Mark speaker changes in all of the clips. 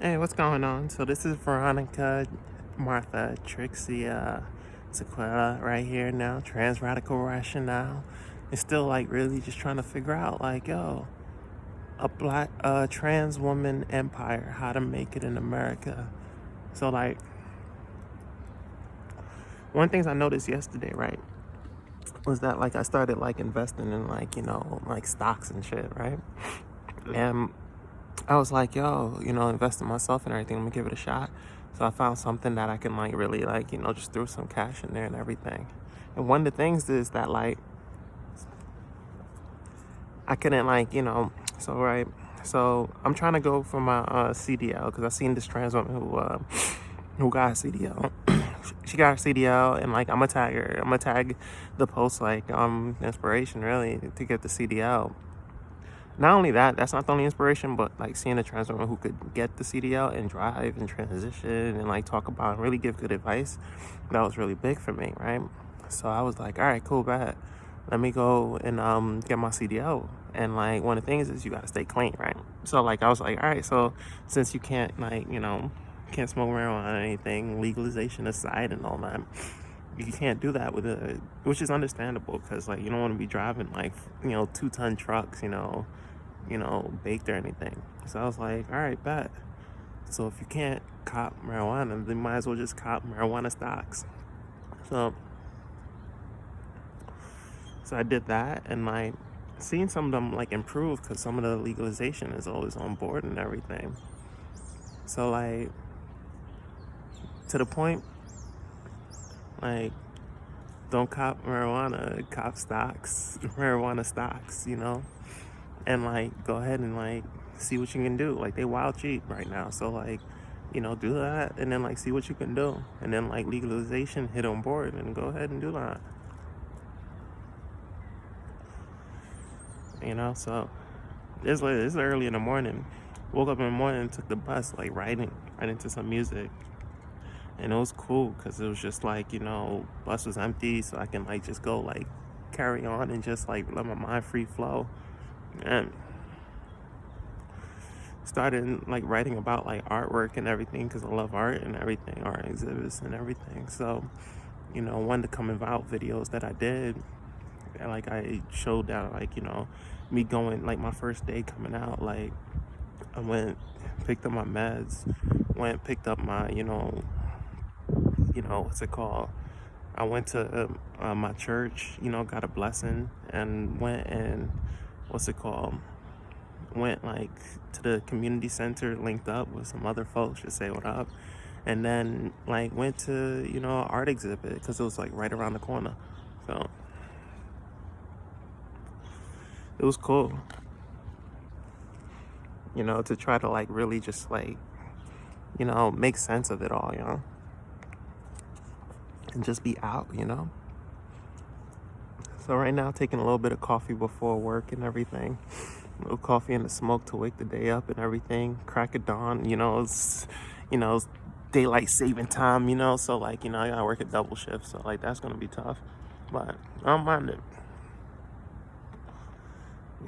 Speaker 1: Hey, what's going on? So this is Veronica, Martha, Trixie, Sequela right here now, trans radical rationale. It's still like really just trying to figure out like, yo, a black trans woman empire, how to make it in America. So like one things I noticed yesterday, right, was that like I started like investing in like, like stocks and shit, right? And I was like, yo, invest in myself and everything. Let me give it a shot. So I found something that I can like really like, just throw some cash in there and everything. And one of the things is that like I couldn't like, so right. So I'm trying to go for my CDL because I seen this trans woman who got a CDL. She got her CDL and like I'm gonna tag her. I'm gonna tag the post like inspiration really to get the CDL. Not only that, that's not the only inspiration, but like seeing a trans woman who could get the CDL and drive and transition and like talk about and really give good advice, that was really big for me, right? So I was like, all right, cool, bad. Let me go and get my CDL. And like one of the things is you gotta stay clean, right? So like I was like, all right, so since you can't like, can't smoke marijuana or anything, legalization aside and all that, you can't do that with a, which is understandable because like you don't want to be driving like 2-ton trucks, baked or anything. So I was like, all right, bet. So if you can't cop marijuana, then might as well just cop marijuana stocks. So so I did that and like seeing some of them like improve because some of the legalization is always on board and everything. So like to the point, like don't cop marijuana, cop stocks, marijuana stocks, and like go ahead and like see what you can do. Like they wild cheap right now, so like do that and then like see what you can do, and then like legalization hit on board and go ahead and do that. So it's early in the morning. Woke up in the morning, took the bus, like right into some music, and it was cool because it was just like bus was empty, so I can like just go like carry on and just like let my mind free flow. And started like writing about like artwork and everything because I love art and everything, art exhibits and everything. So, one of the coming out videos that I did, like I showed that like, me going like my first day coming out, like I went, picked up my meds, went, picked up my, what's it called? I went to my church, got a blessing and went and what's it called? Went like to the community center, linked up with some other folks to say what up, and then like went to an art exhibit because it was like right around the corner. So it was cool, to try to like really just like make sense of it all, and just be out, So right now taking a little bit of coffee before work and everything. A little coffee and the smoke to wake the day up and everything. Crack of dawn, it's daylight saving time, so like, I gotta work a double shift, so like that's gonna be tough. But I don't mind it.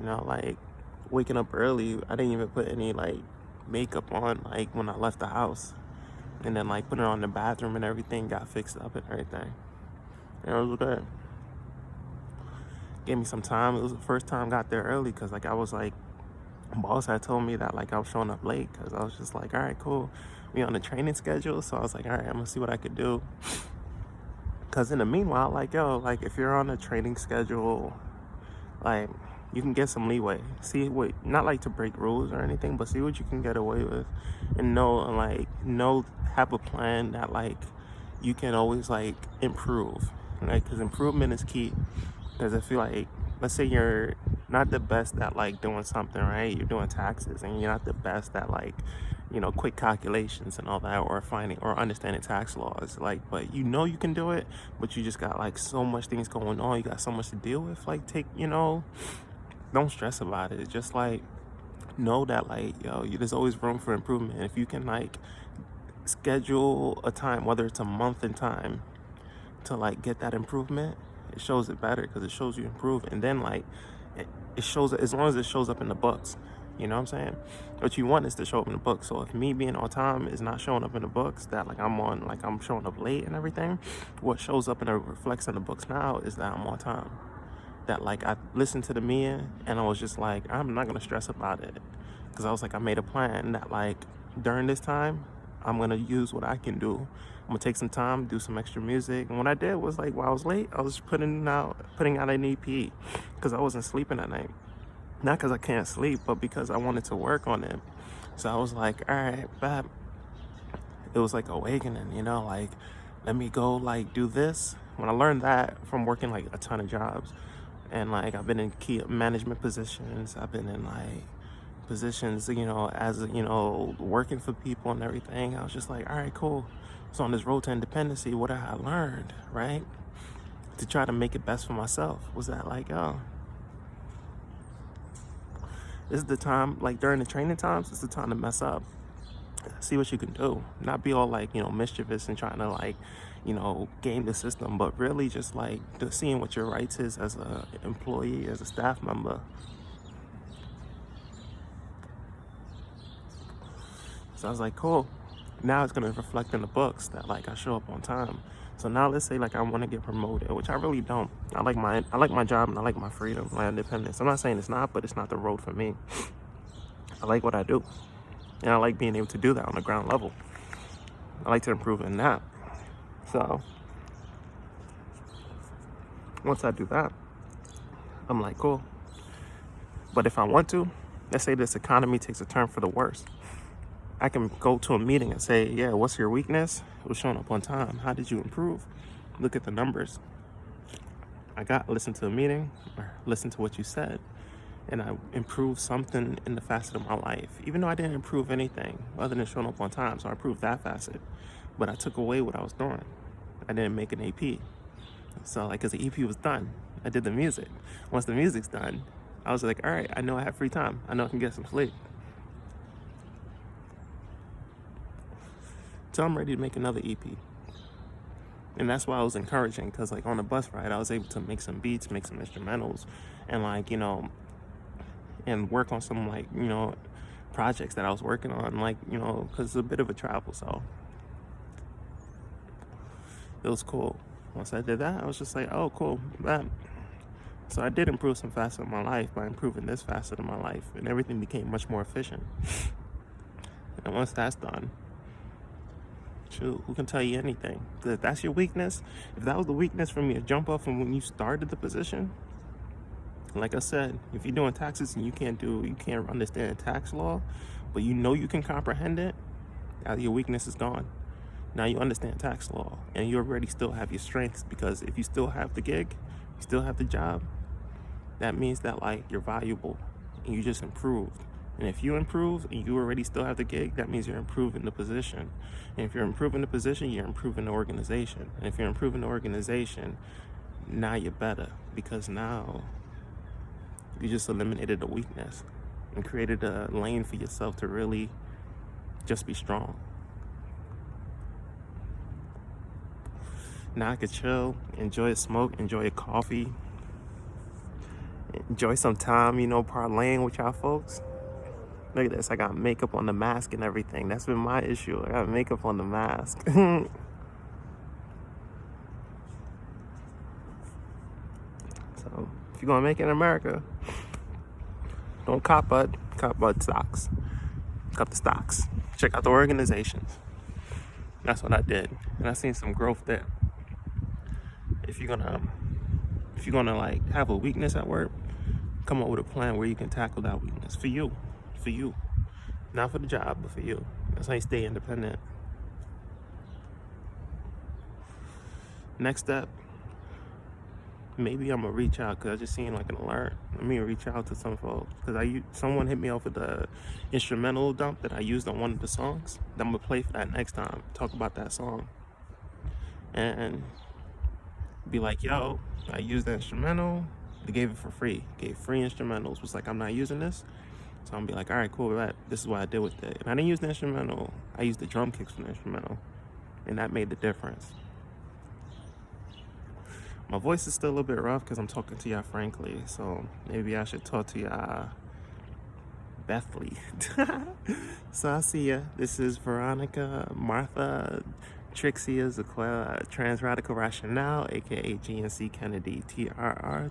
Speaker 1: Like waking up early, I didn't even put any like makeup on like when I left the house. And then like put it on in the bathroom and everything, got fixed up and everything. And it was good. Gave me some time. It was the first time I got there early because like I was like, boss had told me that like I was showing up late because I was just like, all right, cool. We on the training schedule. So I was like, all right, I'm gonna see what I could do. Because in the meanwhile, like, yo, like if you're on a training schedule, like you can get some leeway. See what, not like to break rules or anything, but see what you can get away with and have a plan that like you can always like improve. Like, because improvement is key. Because I feel like, let's say you're not the best at like doing something, right? You're doing taxes and you're not the best at like, quick calculations and all that, or finding or understanding tax laws. Like, but you can do it, but you just got like so much things going on. You got so much to deal with. Like, don't stress about it. Just like know that like, there's always room for improvement. If you can like schedule a time, whether it's a month in time, to like get that improvement, it shows it better because it shows you improve. And then like it shows, as long as it shows up in the books, You know what I'm saying? What you want is to show up in the book. So if me being on time is not showing up in the books, that like I'm showing up late and everything, what shows up and reflects in the books now is that I'm on time. That like I listened to the meeting and I was just like, I'm not gonna stress about it, because I was like, I made a plan that like during this time I'm gonna use what I can do. I'm gonna take some time, do some extra music. And what I did was like while I was late, I was putting out an EP because I wasn't sleeping at night. Not because I can't sleep, but because I wanted to work on it. So I was like, all right, Bab. It was like awakening, like let me go like do this. When I learned that from working like a ton of jobs, and like I've been in key management positions, I've been in like positions, as working for people and everything. I was just like, all right, cool. So on this road to independency, what I learned, right, to try to make it best for myself was that like, oh, this is the time, like during the training times, it's the time to mess up. See what you can do. Not be all like, mischievous and trying to like, game the system, but really just like seeing what your rights is as a employee, as a staff member. So I was like, cool. Now it's gonna reflect in the books that like I show up on time. So now let's say like I want to get promoted, which I really don't. I like my job and I like my freedom, my independence. I'm not saying it's not, but it's not the road for me. I like what I do, and I like being able to do that on the ground level. I like to improve in that. So once I do that, I'm like, cool. But if I want to, let's say this economy takes a turn for the worse, I can go to a meeting and say, yeah, what's your weakness? It was showing up on time. How did you improve? Look at the numbers. Listen to a meeting, or listen to what you said, and I improved something in the facet of my life. Even though I didn't improve anything other than showing up on time, so I improved that facet. But I took away what I was doing. I didn't make an AP. So like, cause the EP was done, I did the music. Once the music's done, I was like, all right, I know I have free time. I know I can get some sleep. So I'm ready to make another EP. And that's why I was encouraging, because like on the bus ride, I was able to make some beats, make some instrumentals, and like, and work on some like, projects that I was working on, like, because it's a bit of a travel, so it was cool. Once I did that, I was just like, oh, cool, that. So I did improve some facet of my life by improving this facet of my life, and everything became much more efficient. And once that's done, shoot, who can tell you anything? If that's your weakness, if that was the weakness for me to jump up from when you started the position, like I said, if you're doing taxes and you can't understand tax law, but you can comprehend it, now your weakness is gone. Now you understand tax law, and you already still have your strengths, because if you still have the gig, you still have the job, that means that like you're valuable and you just improved. And if you improve and you already still have the gig, that means you're improving the position. And if you're improving the position, you're improving the organization. And if you're improving the organization, now you're better, because now you just eliminated a weakness and created a lane for yourself to really just be strong. Now I could chill, enjoy a smoke, enjoy a coffee, enjoy some time, parlaying with y'all folks. Look at this, I got makeup on the mask and everything. That's been my issue. I got makeup on the mask. So if you're gonna make it in America, don't cop Bud stocks. Cop the stocks. Check out the organizations. That's what I did. And I seen some growth there. If you're gonna like have a weakness at work, come up with a plan where you can tackle that weakness for you. Not for the job, but for you. That's how you stay independent. Next step, maybe I'm gonna reach out, because I just seen like an alert. Let me reach out to some folks, because someone hit me off with the instrumental dump that I used on one of the songs. I'm gonna play for that next time. Talk about that song and be like, yo, I used the instrumental. They gave it for free. Gave free instrumentals. Was like, I'm not using this. So I'm gonna be like, all right, cool, right. This is what I did with it. And I didn't use the instrumental. I used the drum kicks from the instrumental, and that made the difference. My voice is still a little bit rough because I'm talking to y'all frankly. So maybe I should talk to y'all Bethley. So I see ya. This is Veronica, Martha, Trixie is a trans radical rationale, aka GNC Kennedy, TRR.